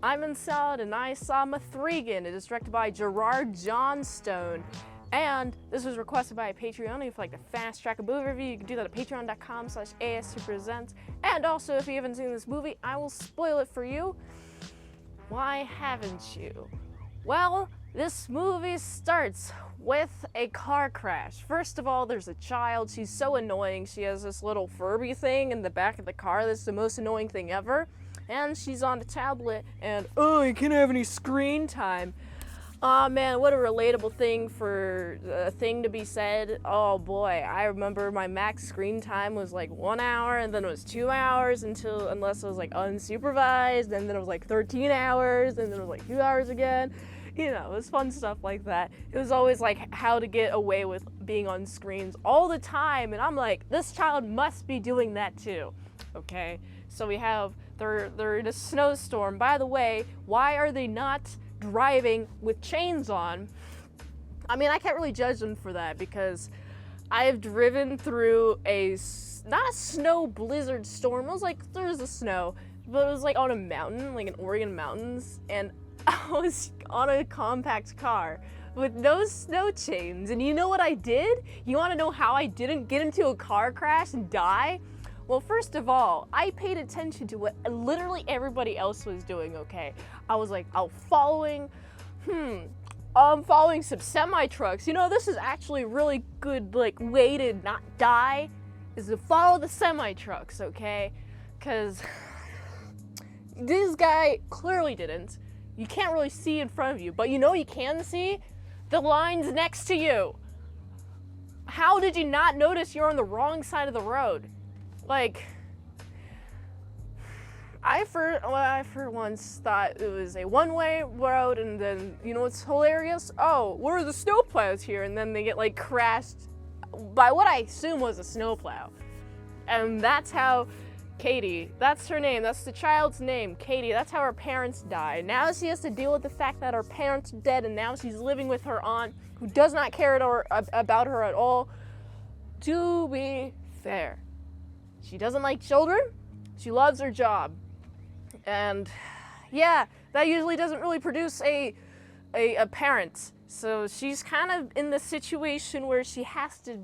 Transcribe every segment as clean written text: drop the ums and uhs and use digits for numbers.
I'm in Salad and I saw M3GAN. It is directed by Gerard Johnstone. And this was requested by a Patreon. If you'd like to fast track a movie review, you can do that at patreon.com/ASEPresents. And also, if you haven't seen this movie, I will spoil it for you. Why haven't you? Well, this movie starts with a car crash. First of all, there's a child. She's so annoying. She has this little Furby thing in the back of the car that's the most annoying thing ever. And she's on the tablet, and oh, you can't have any screen time. Aw, man, what a relatable thing for a thing to be said. Oh boy, I remember my max screen time was like 1 hour, and then it was 2 hours unless it was like unsupervised, and then it was like 13 hours, and then it was like 2 hours again. You know, it was fun stuff like that. It was always like how to get away with being on screens all the time, and I'm like, this child must be doing that too. Okay, so they're in a snowstorm. By the way, why are they not driving with chains on? I mean, I can't really judge them for that because I've driven through not a snow blizzard storm. It was like, there was a snow, but it was like on a mountain, like in Oregon mountains, and I was on a compact car with no snow chains. And you know what I did? You want to know how I didn't get into a car crash and die? Well, first of all, I paid attention to what literally everybody else was doing, okay? I was like, following some semi-trucks. You know, this is actually a really good, like, way to not die, is to follow the semi-trucks, okay? Because this guy clearly didn't. You can't really see in front of you, but you know you can see? The lines next to you. How did you not notice you're on the wrong side of the road? Like, I for once thought it was a one-way road, and then, you know what's hilarious? Oh, where are the snowplows here? And then they get, like, crashed by what I assume was a snowplow. And that's how Katie, that's her name, that's the child's name, Katie, that's how her parents died. Now she has to deal with the fact that her parents are dead, and now she's living with her aunt, who does not care about her at all. To be fair, she doesn't like children, she loves her job. And yeah, that usually doesn't really produce a parent. So she's kind of in the situation where she has to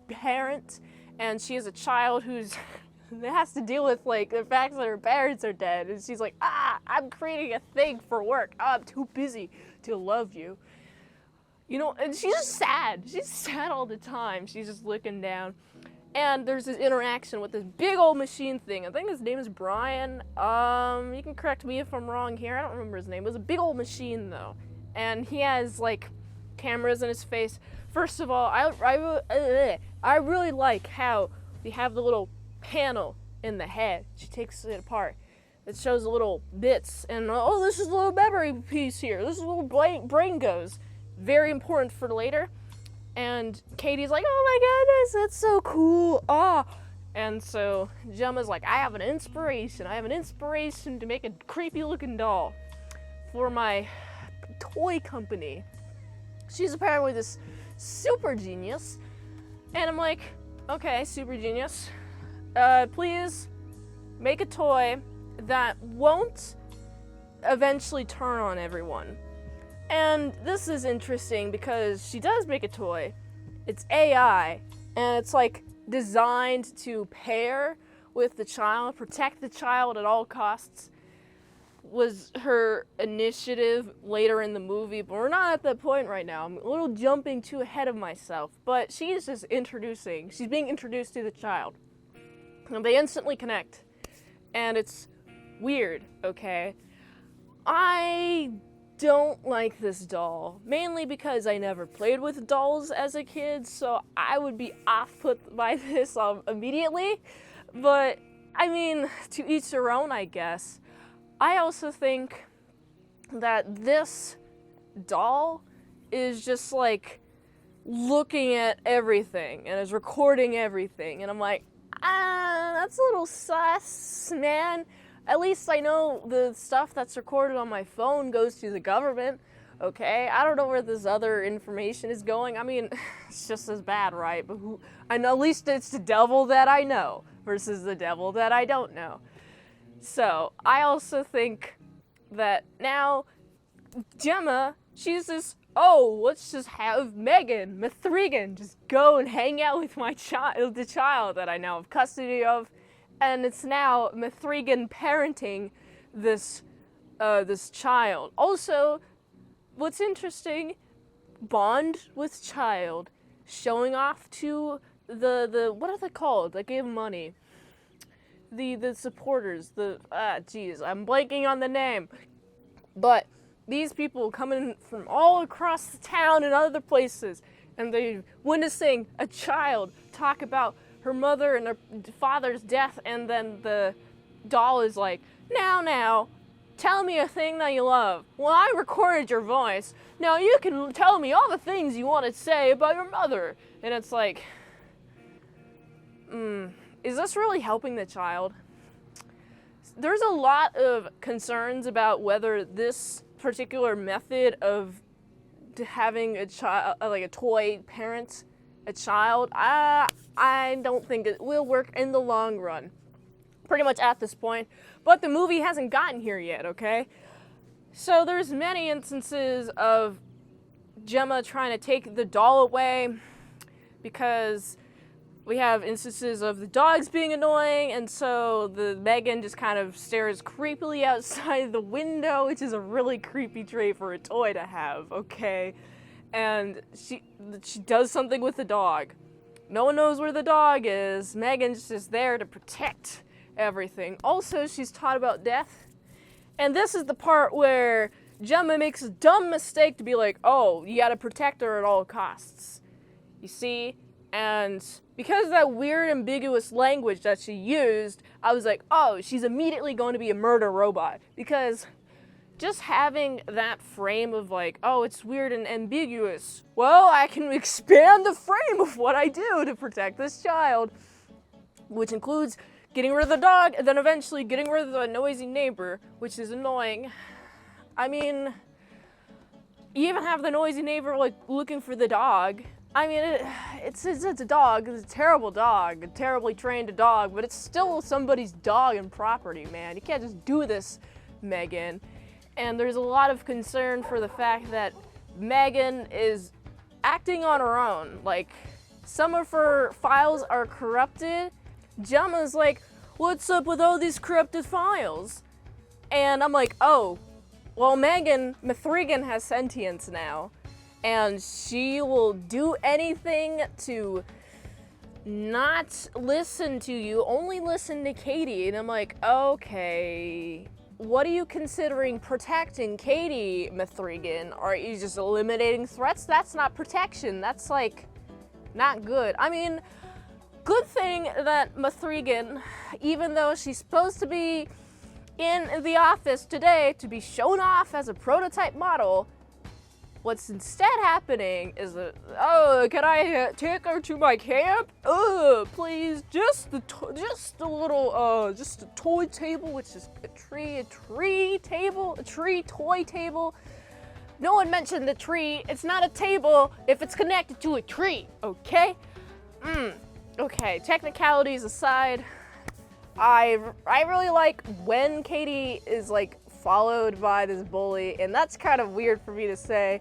parent, and she is a child who's has to deal with, like, the fact that her parents are dead. And she's like, I'm creating a thing for work. I'm too busy to love you. You know, and she's just sad. She's sad all the time. She's just looking down. And there's this interaction with this big old machine thing. I think his name is Brian. You can correct me if I'm wrong here. I don't remember his name. It was a big old machine, though. And he has, like, cameras in his face. First of all, I really like how we have the little panel in the head. She takes it apart. It shows the little bits. And, oh, this is a little memory piece here. This is a little brain goes. Very important for later. And Katie's like, oh my goodness, that's so cool. And so Gemma's like, I have an inspiration. I have an inspiration to make a creepy looking doll for my toy company. She's apparently this super genius. And I'm like, okay, super genius. Please make a toy that won't eventually turn on everyone. And this is interesting because she does make a toy. It's AI, and it's like designed to pair with the child, protect the child at all costs, was her initiative later in the movie, but we're not at that point right now. I'm a little jumping too ahead of myself, but she's just she's being introduced to the child. And they instantly connect, and it's weird, okay? I don't like this doll, mainly because I never played with dolls as a kid, so I would be off-put by this immediately. But, I mean, to each their own, I guess. I also think that this doll is just, like, looking at everything and is recording everything, and I'm like, that's a little sus, man. At least I know the stuff that's recorded on my phone goes to the government, okay? I don't know where this other information is going. I mean, it's just as bad, right? But I know at least it's the devil that I know versus the devil that I don't know. So, I also think that now Gemma, she's just, oh, let's just have M3GAN, M3GAN, just go and hang out with my child, the child that I now have custody of, and it's now M3GAN parenting this child. Also, what's interesting, bond with child, showing off to the what are they called? They gave money. The supporters, I'm blanking on the name. But these people coming from all across the town and other places, and they witnessing a child talk about her mother and her father's death, and then the doll is like, now, tell me a thing that you love. Well, I recorded your voice. Now you can tell me all the things you want to say about your mother. And it's like, is this really helping the child? There's a lot of concerns about whether this particular method of having a child, like a toy parent, a child, I don't think it will work in the long run. Pretty much at this point. But the movie hasn't gotten here yet, okay? So there's many instances of Gemma trying to take the doll away because we have instances of the dogs being annoying, and so the M3GAN just kind of stares creepily outside the window, which is a really creepy trait for a toy to have, okay? And she does something with the dog. No one knows where the dog is. M3GAN's just there to protect everything. Also, she's taught about death. And this is the part where Gemma makes a dumb mistake to be like, oh, you gotta protect her at all costs. You see? And because of that weird, ambiguous language that she used, I was like, oh, she's immediately going to be a murder robot. Because just having that frame of like, oh, it's weird and ambiguous. Well, I can expand the frame of what I do to protect this child, which includes getting rid of the dog, and then eventually getting rid of the noisy neighbor, which is annoying. I mean, you even have the noisy neighbor, like, looking for the dog. I mean, it's a dog, it's a terrible dog, a terribly trained dog, but it's still somebody's dog and property, man. You can't just do this, M3GAN. And there's a lot of concern for the fact that M3GAN is acting on her own. Like, some of her files are corrupted. Gemma's like, what's up with all these corrupted files? And I'm like, oh, well, M3GAN has sentience now, and she will do anything to not listen to you, only listen to Katie. And I'm like, okay, what are you considering protecting Katie, M3GAN? Are you just eliminating threats? That's not protection. That's like, not good. I mean, good thing that M3GAN, even though she's supposed to be in the office today to be shown off as a prototype model, what's instead happening is that, oh, can I take her to my camp? Please, just a toy table, which is a tree toy table. No one mentioned the tree. It's not a table if it's connected to a tree, okay? Okay, technicalities aside, I really like when Katie is like followed by this bully, and that's kind of weird for me to say.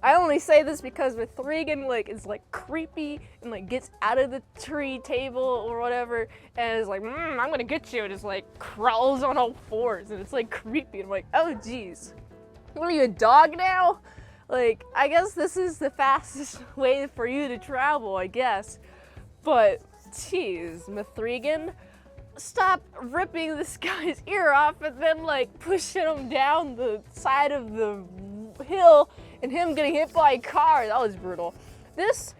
I only say this because M3GAN like is like creepy and like gets out of the tree table or whatever and is like, I'm gonna get you, and just like crawls on all fours, and it's like creepy. I'm like, oh geez, what are you, a dog now? Like, I guess this is the fastest way for you to travel, I guess. But geez, M3GAN, stop ripping this guy's ear off and then like pushing him down the side of the hill and him getting hit by a car. That was brutal. This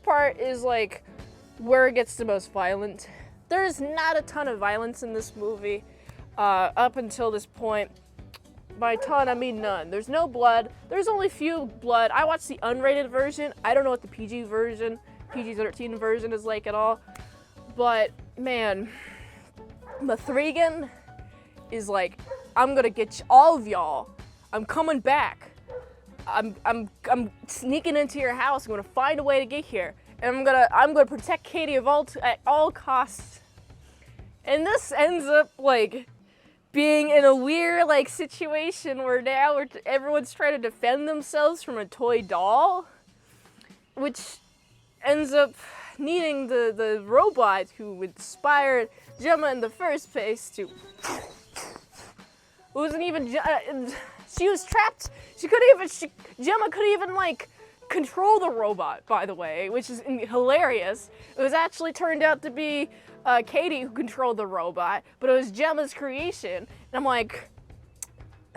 part is like where it gets the most violent. There's not a ton of violence in this movie up until this point. By ton, I mean none. There's no blood. There's only few blood. I watched the unrated version. I don't know what the PG-13 version is like at all. But man, M3GAN is like, I'm gonna get all of y'all. I'm coming back. I'm sneaking into your house. I'm gonna find a way to get here, and I'm gonna protect Katie at all costs. And this ends up like being in a weird like situation where now everyone's trying to defend themselves from a toy doll, which ends up needing the robot who inspired Gemma in the first place to. It wasn't even. She was trapped. Gemma couldn't even like control the robot, by the way, which is hilarious. It was actually turned out to be Katie who controlled the robot, but it was Gemma's creation. And I'm like,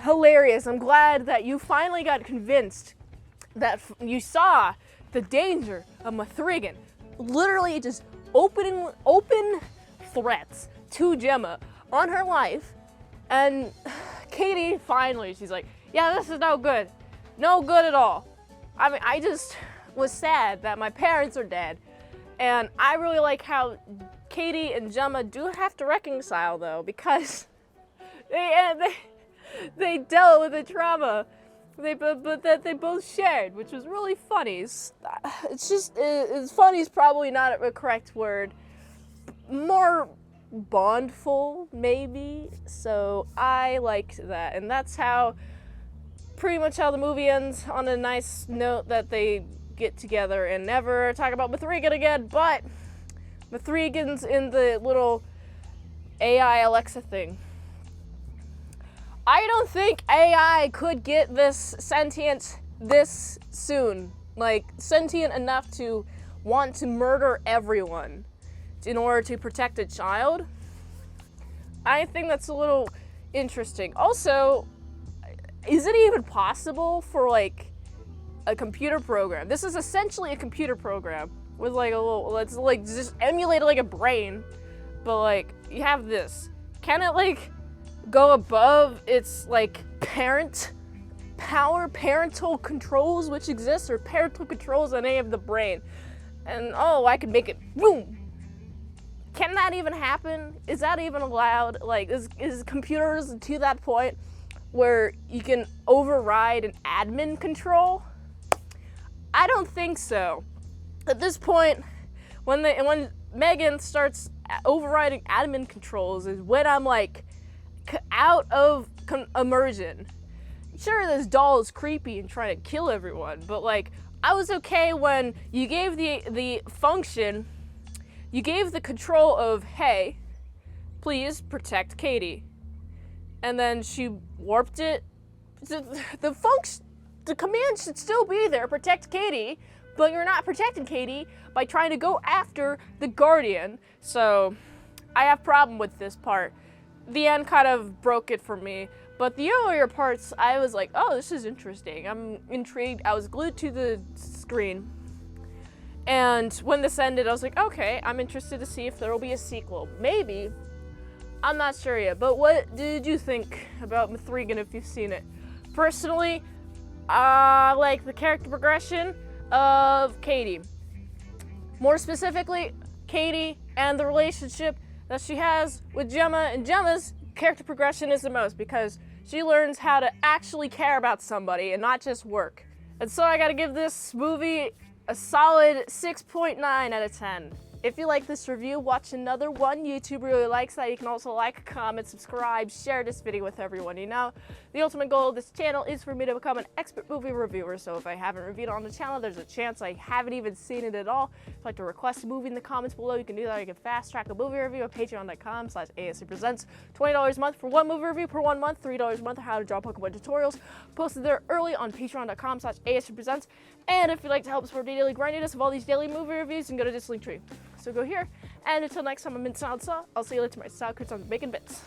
hilarious. I'm glad that you finally got convinced that you saw the danger of M3GAN. Literally just open threats to Gemma on her life. And Katie finally, she's like, yeah, this is no good. No good at all. I mean, I just was sad that my parents are dead. And I really like how Katie and Gemma do have to reconcile, though, because they dealt with the trauma but that they both shared, which was really funny. It's funny is probably not a correct word. More bondful, maybe. So I liked that. And that's pretty much how the movie ends, on a nice note that they get together and never talk about M3GAN again, but M3GAN's in the little AI Alexa thing. I don't think AI could get this sentient this soon. Like, sentient enough to want to murder everyone in order to protect a child. I think that's a little interesting. Also, is it even possible for like a computer program? This is essentially a computer program with like a little, let's like just emulate like a brain, but like you have this. Can it like go above its like parental controls which exist, or parental controls on any of the brain? And oh, I could make it boom. Can that even happen? Is that even allowed? Like, is computers to that point where you can override an admin control? I don't think so. At this point, when M3GAN starts overriding admin controls is when I'm like out of immersion. Sure, this doll is creepy and trying to kill everyone, but like I was okay when you gave the function, you gave the control of, hey, please protect Katie. And then she warped it. The command should still be there, protect Katie, but you're not protecting Katie by trying to go after the Guardian. So I have a problem with this part. The end kind of broke it for me, but the earlier parts, I was like, oh, this is interesting. I'm intrigued. I was glued to the screen. And when this ended, I was like, okay, I'm interested to see if there will be a sequel. Maybe. I'm not sure yet, but what did you think about M3GAN if you've seen it? Personally, I like the character progression of Katie. More specifically, Katie and the relationship that she has with Gemma, and Gemma's character progression is the most because she learns how to actually care about somebody and not just work. And so I gotta give this movie a solid 6.9 out of 10. If you like this review, watch another one. YouTube really likes that. You can also like, comment, subscribe, share this video with everyone you know. The ultimate goal of this channel is for me to become an expert movie reviewer, so if I haven't reviewed it on the channel, there's a chance I haven't even seen it at all. If you'd like to request a movie in the comments below, you can do that. You can fast track a movie review at patreon.com/ASEPresents. $20 a month for one movie review per 1 month, $3 a month for how to draw Pokemon tutorials. Posted there early on patreon.com/ASEPresents. And if you'd like to help support the daily grindiness of all these daily movie reviews, you can go to this link tree. So go here, and until next time, I'm MintSalad. I'll see you later. My salad crits on bacon bits.